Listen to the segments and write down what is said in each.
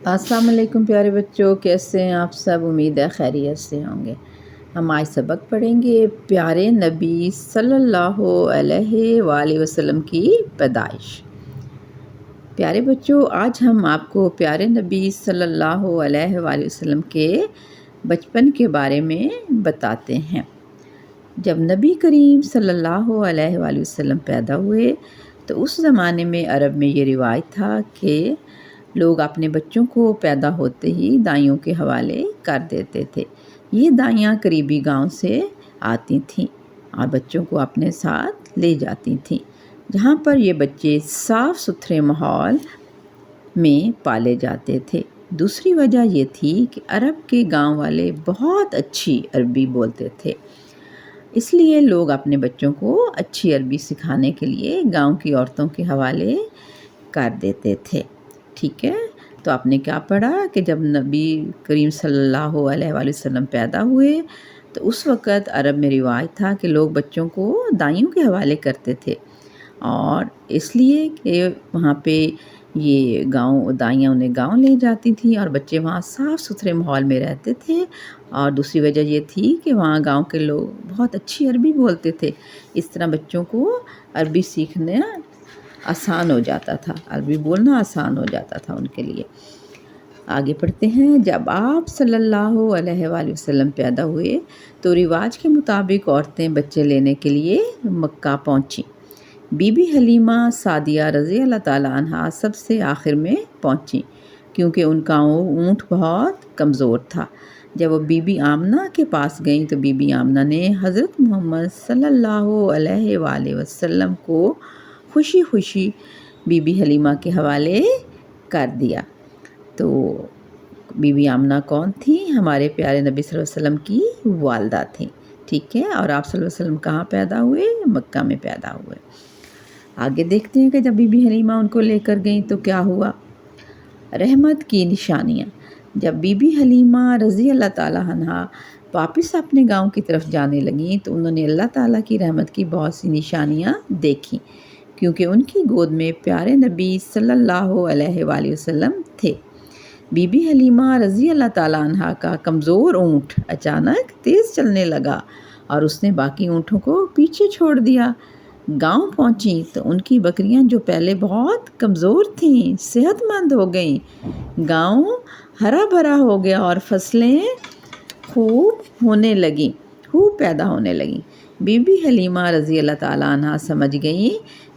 अस्सलाम वालेकुम प्यारे बच्चों, कैसे हैं आप सब। उम्मीद है खैरियत से होंगे। हम आज सबक पढ़ेंगे प्यारे नबी सल्लल्लाहु अलैहि वसल्लम की पैदाइश। प्यारे बच्चों, आज हम आपको प्यारे नबी सल्लल्लाहु अलैहि वसल्लम के बचपन के बारे में बताते हैं। जब नबी करीम सल्लल्लाहु अलैहि वसल्लम पैदा हुए तो उस ज़माने में अरब में ये रिवाज था कि लोग अपने बच्चों को पैदा होते ही दाइयों के हवाले कर देते थे। ये दाइयाँ करीबी गांव से आती थीं और बच्चों को अपने साथ ले जाती थीं, जहाँ पर ये बच्चे साफ़ सुथरे माहौल में पाले जाते थे। दूसरी वजह ये थी कि अरब के गांव वाले बहुत अच्छी अरबी बोलते थे, इसलिए लोग अपने बच्चों को अच्छी अरबी सिखाने के लिए गांव की औरतों के हवाले कर देते थे। ठीक है, तो आपने क्या पढ़ा कि जब नबी करीम सल्लल्लाहु अलैहि वसल्लम पैदा हुए तो उस वक़्त अरब में रिवाज था कि लोग बच्चों को दाइयों के हवाले करते थे, और इसलिए कि वहाँ पे ये गाँव दाइयाँ उन्हें गाँव ले जाती थी और बच्चे वहाँ साफ़ सुथरे माहौल में रहते थे। और दूसरी वजह ये थी कि वहाँ गाँव के लोग बहुत अच्छी अरबी बोलते थे। इस तरह बच्चों को अरबी सीखना आसान हो जाता था, अरबी बोलना आसान हो जाता था उनके लिए। आगे पढ़ते हैं। जब आप सल्लल्लाहु अलैहि वसल्लम पैदा हुए तो रिवाज के मुताबिक औरतें बच्चे लेने के लिए मक्का पहुंची। बीबी हलीमा सादिया रज़ी अल्लाह ताला अन्हा सबसे आखिर में पहुंची, क्योंकि उनका ऊँट बहुत कमज़ोर था। जब वो बीबी आमना के पास गईं तो बीबी आमना ने हज़रत मोहम्मद सल्लल्लाहु अलैहि वसल्लम को खुशी खुशी बीबी हलीमा के हवाले कर दिया। तो बीबी आमना कौन थी? हमारे प्यारे नबी सल्लल्लाहु अलैहि वसल्लम की वालदा थी। ठीक है, और आप सल्लल्लाहु अलैहि वसल्लम कहाँ पैदा हुए? मक्का में पैदा हुए। आगे देखते हैं कि जब बीबी हलीमा उनको लेकर गई तो क्या हुआ। रहमत की निशानियाँ। जब बीबी हलीमा रज़ी अल्लाह ताला अन्हा वापस अपने गांव की तरफ जाने लगीं तो उन्होंने अल्लाह ताला की रहमत की बहुत सी निशानियाँ देखीं, क्योंकि उनकी गोद में प्यारे नबी सल्लल्लाहु अलैहि वसल्लम थे। बीबी हलीमा रज़ी अल्लाह ताला अन्हा का कमज़ोर ऊँट अचानक तेज़ चलने लगा और उसने बाकी ऊँटों को पीछे छोड़ दिया। गांव पहुंची तो उनकी बकरियां जो पहले बहुत कमज़ोर थीं सेहतमंद हो गईं। गांव हरा भरा हो गया और फसलें खूब पैदा होने लगीं। बीबी हलीमा रज़ी अल्लाह ताला अन्हा समझ गईं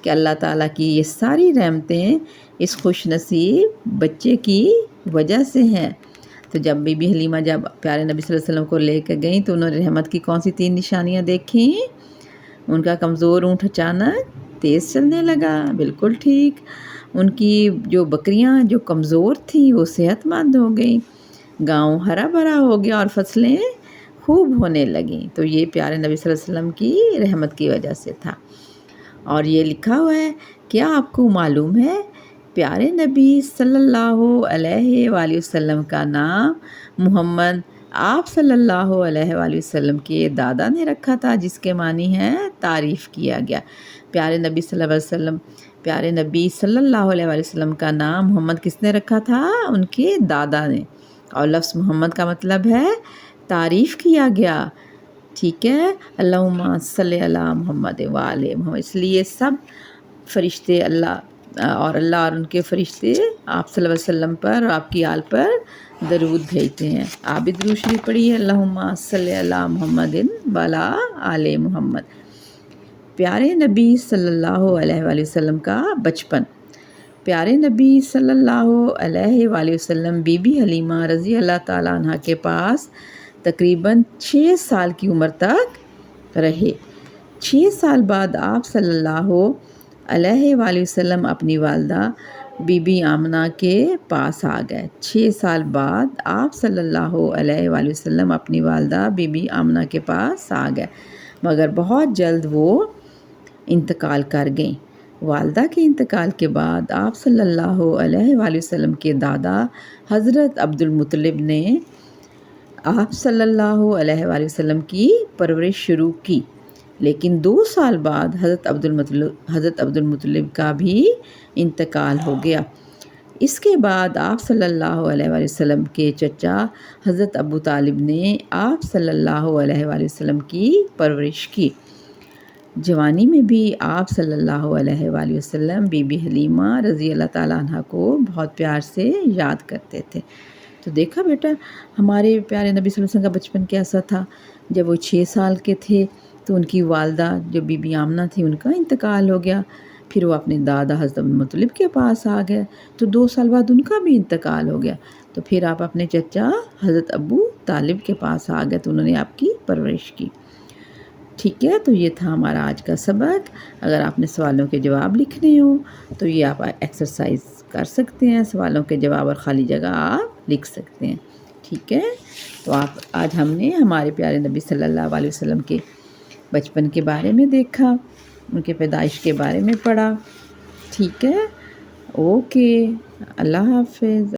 कि अल्लाह ताला की ये सारी रहमतें इस खुशनसीब बच्चे की वजह से हैं। तो जब बीबी हलीमा जब प्यारे नबी सल्लल्लाहु अलैहि वसल्लम को लेकर गईं तो उन्होंने रहमत की कौन सी 3 निशानियाँ देखी? उनका कमज़ोर ऊँट अचानक तेज़ चलने लगा, बिल्कुल ठीक। उनकी जो बकरियां जो कमज़ोर थीं वो सेहतमंद हो गईं। गांव हरा भरा हो गया और फसलें खूब होने लगीं। तो ये प्यारे नबी सल्लल्लाहु अलैहि वसल्लम की रहमत की वजह से था। और ये लिखा हुआ है, क्या आपको मालूम है प्यारे नबी सल्लल्लाहु अलैहि वसल्लम का नाम मोहम्मद आप सल्लल्लाहु अलैहि वसल्लम के दादा ने रखा था, जिसके मानी है तारीफ़ किया गया। प्यारे नबी सल्लल्लाहु अलैहि वसल्लम का नाम मोहम्मद किसने रखा था? उनके दादा ने। और लफ्ज़ मोहम्मद का मतलब है तारीफ़ किया गया। ठीक है, अल्लाहुम्मा सल्ली अला मोहम्मद व आले मोहम्मद। इसलिए सब फरिश्ते अल्लाह और उनके फरिश्ते आप सल्लल्लाहु अलैहि वसल्लम पर और आपकी आल पर दरूद भेजते हैं। आप भी दरूद शरीफ पढ़िए, अल्लाहुम्मा सल्ली अला मोहम्मदिन व अला आले मोहम्मद। प्यारे नबी सल्लल्लाहु अलैहि वसल्लम का बचपन। प्यारे नबी सल्लल्लाहु अलैहि वसल्लम बीबी हलीमा रज़ी अल्लाह ताला अन्हा के पास तकरीबन 6 साल की उम्र तक रहे। 6 साल बाद आप सल्लल्लाहु अलैहि वसल्लम अपनी वालदा बीबी आमना के पास आ गए। 6 साल बाद आप सल्लल्लाहु अलैहि वसल्लम अपनी वालदा बीबी आमना के पास आ गए, मगर बहुत जल्द वो इंतकाल कर गईं। वालदा के इंतकाल के बाद आप सल्लल्लाहु अलैहि वसल्लम के दादा हज़रत अब्दुल मुत्तलिब ने आप सल्लल्लाहु अलैहि वसल्लम की परवरिश शुरू की, लेकिन 2 साल बाद हज़रत अब्दुल मुत्तलिब का भी इंतकाल हो गया। اس کے بعد آپ صلی اللہ علیہ وآلہ وسلم کے چچا حضرت ابو طالب نے آپ صلی اللہ علیہ وآلہ وسلم کی پرورش کی۔ جوانی میں بھی آپ صلی اللہ علیہ وآلہ وسلم بی بی حلیمہ رضی اللہ تعالیٰ عنہ کو بہت پیار سے یاد کرتے تھے۔ تو دیکھا بیٹا ہمارے پیارے نبی صلی اللہ علیہ وسلم کا بچپن کیسا تھا۔ جب وہ 6 سال کے تھے تو ان کی والدہ جو بی بی آمنہ تھی ان کا انتقال ہو گیا، پھر وہ اپنے دادا حضرت عبد المطلب کے پاس آ گئے، تو 2 سال بعد ان کا بھی انتقال ہو گیا، تو پھر آپ اپنے چچا حضرت ابو طالب کے پاس آ گئے، تو انہوں نے آپ کی پرورش کی۔ ٹھیک ہے، تو یہ تھا ہمارا آج کا سبق۔ اگر آپ نے سوالوں کے جواب لکھنے ہوں تو یہ آپ ایکسرسائز کر سکتے ہیں، سوالوں کے جواب اور خالی جگہ آپ لکھ سکتے ہیں۔ ٹھیک ہے، تو آج ہم نے ہمارے پیارے نبی صلی اللہ علیہ وسلم کے بچپن کے بارے میں دیکھا، ان کے پیدائش کے بارے میں پڑھا۔ ٹھیک ہے، اوکے، اللہ حافظ۔